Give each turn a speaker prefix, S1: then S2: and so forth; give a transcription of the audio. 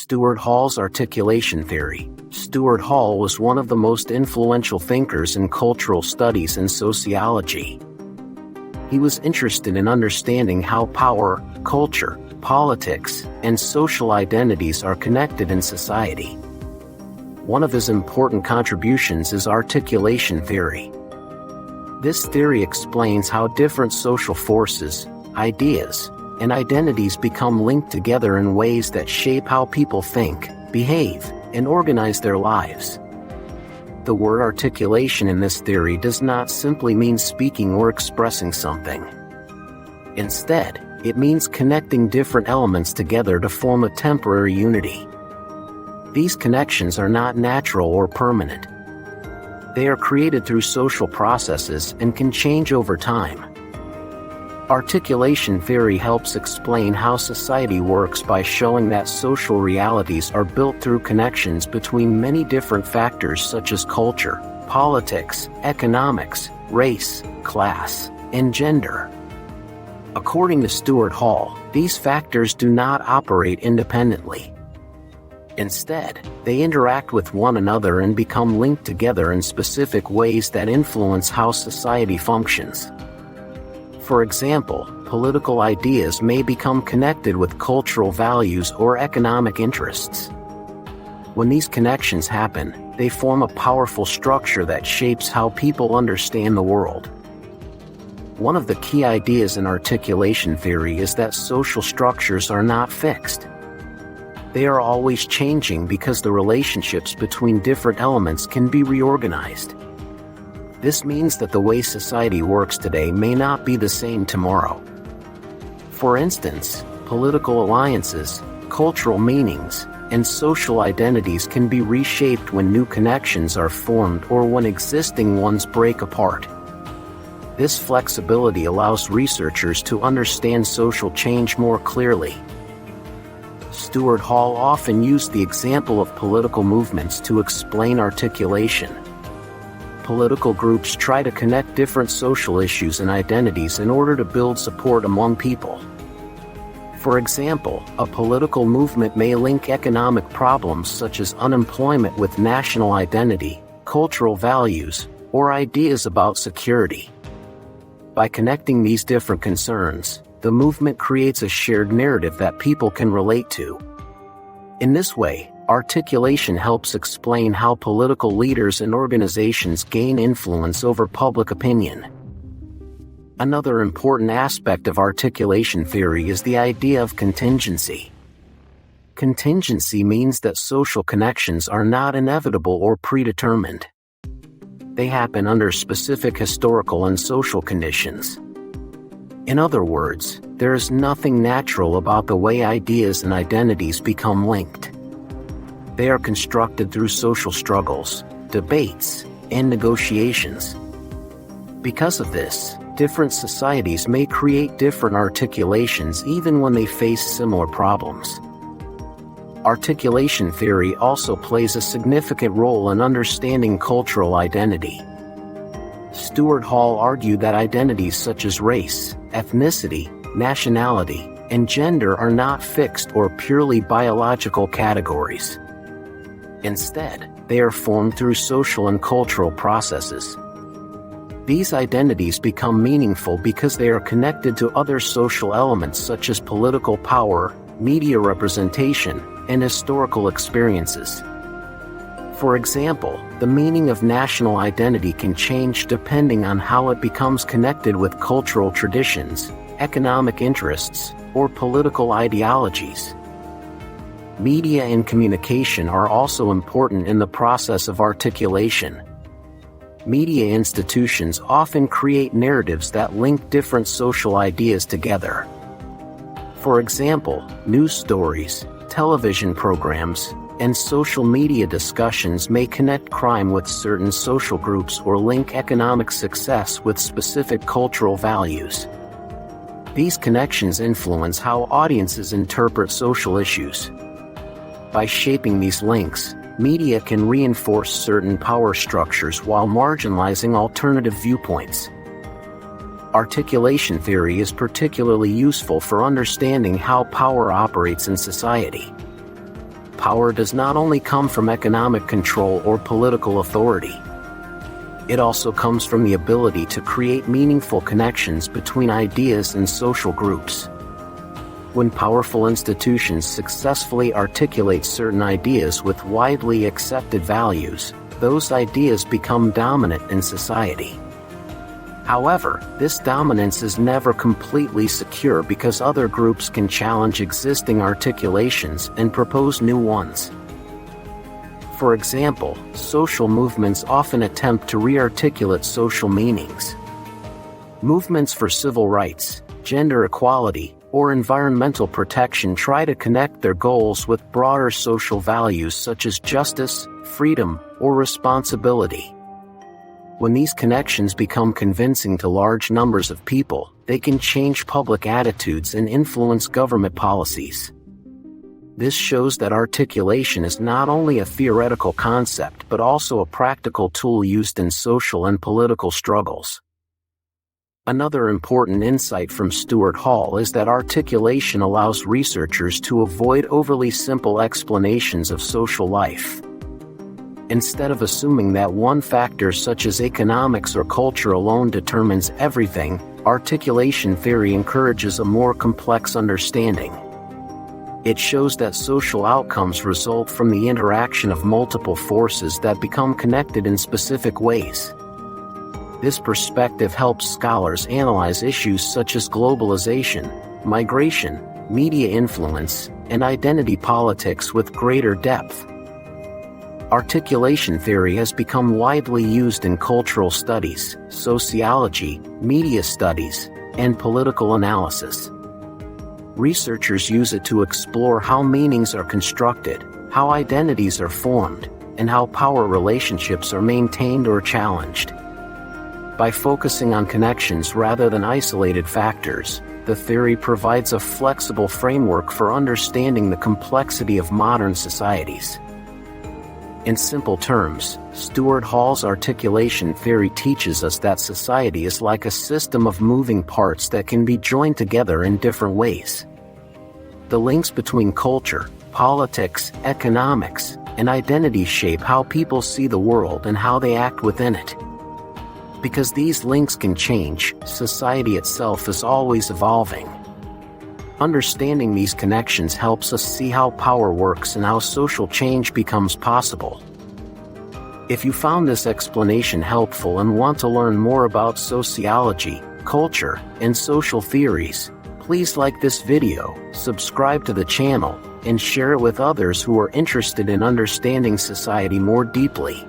S1: Stuart Hall's articulation theory. Stuart Hall was one of the most influential thinkers in cultural studies and sociology. He was interested in understanding how power, culture, politics, and social identities are connected in society. One of his important contributions is articulation theory. This theory explains how different social forces, ideas, and identities become linked together in ways that shape how people think, behave, and organize their lives. The word articulation in this theory does not simply mean speaking or expressing something. Instead, it means connecting different elements together to form a temporary unity. These connections are not natural or permanent. They are created through social processes and can change over time. Articulation theory helps explain how society works by showing that social realities are built through connections between many different factors such as culture, politics, economics, race, class, and gender. According to Stuart Hall, these factors do not operate independently. Instead, they interact with one another and become linked together in specific ways that influence how society functions. For example, political ideas may become connected with cultural values or economic interests. When these connections happen, they form a powerful structure that shapes how people understand the world. One of the key ideas in articulation theory is that social structures are not fixed. They are always changing because the relationships between different elements can be reorganized. This means that the way society works today may not be the same tomorrow. For instance, political alliances, cultural meanings, and social identities can be reshaped when new connections are formed or when existing ones break apart. This flexibility allows researchers to understand social change more clearly. Stuart Hall often used the example of political movements to explain articulation. Political groups try to connect different social issues and identities in order to build support among people. For example, a political movement may link economic problems such as unemployment with national identity, cultural values, or ideas about security. By connecting these different concerns, the movement creates a shared narrative that people can relate to. In this way, articulation helps explain how political leaders and organizations gain influence over public opinion. Another important aspect of articulation theory is the idea of contingency. Contingency means that social connections are not inevitable or predetermined. They happen under specific historical and social conditions. In other words, there is nothing natural about the way ideas and identities become linked. They are constructed through social struggles, debates, and negotiations. Because of this, different societies may create different articulations even when they face similar problems. Articulation theory also plays a significant role in understanding cultural identity. Stuart Hall argued that identities such as race, ethnicity, nationality, and gender are not fixed or purely biological categories. Instead, they are formed through social and cultural processes. These identities become meaningful because they are connected to other social elements such as political power, media representation, and historical experiences. For example, the meaning of national identity can change depending on how it becomes connected with cultural traditions, economic interests, or political ideologies. Media and communication are also important in the process of articulation. Media institutions often create narratives that link different social ideas together. For example, news stories, television programs, and social media discussions may connect crime with certain social groups or link economic success with specific cultural values. These connections influence how audiences interpret social issues. By shaping these links, media can reinforce certain power structures while marginalizing alternative viewpoints. Articulation theory is particularly useful for understanding how power operates in society. power does not only come from economic control or political authority. It also comes from the ability to create meaningful connections between ideas and social groups. When powerful institutions successfully articulate certain ideas with widely accepted values, those ideas become dominant in society. However, this dominance is never completely secure because other groups can challenge existing articulations and propose new ones. For example, social movements often attempt to re-articulate social meanings. Movements for civil rights, gender equality, or environmental protection try to connect their goals with broader social values such as justice, freedom, or responsibility. When these connections become convincing to large numbers of people, they can change public attitudes and influence government policies. This shows that articulation is not only a theoretical concept but also a practical tool used in social and political struggles. Another important insight from Stuart Hall is that articulation allows researchers to avoid overly simple explanations of social life. Instead of assuming that one factor such as economics or culture alone determines everything, articulation theory encourages a more complex understanding. It shows that social outcomes result from the interaction of multiple forces that become connected in specific ways. This perspective helps scholars analyze issues such as globalization, migration, media influence, and identity politics with greater depth. Articulation theory has become widely used in cultural studies, sociology, media studies, and political analysis. Researchers use it to explore how meanings are constructed, how identities are formed, and how power relationships are maintained or challenged. By focusing on connections rather than isolated factors, the theory provides a flexible framework for understanding the complexity of modern societies. In simple terms, Stuart Hall's articulation theory teaches us that society is like a system of moving parts that can be joined together in different ways. The links between culture, politics, economics, and identity shape how people see the world and how they act within it. Because these links can change, society itself is always evolving. Understanding these connections helps us see how power works and how social change becomes possible. If you found this explanation helpful and want to learn more about sociology, culture, and social theories, please like this video, subscribe to the channel, and share it with others who are interested in understanding society more deeply.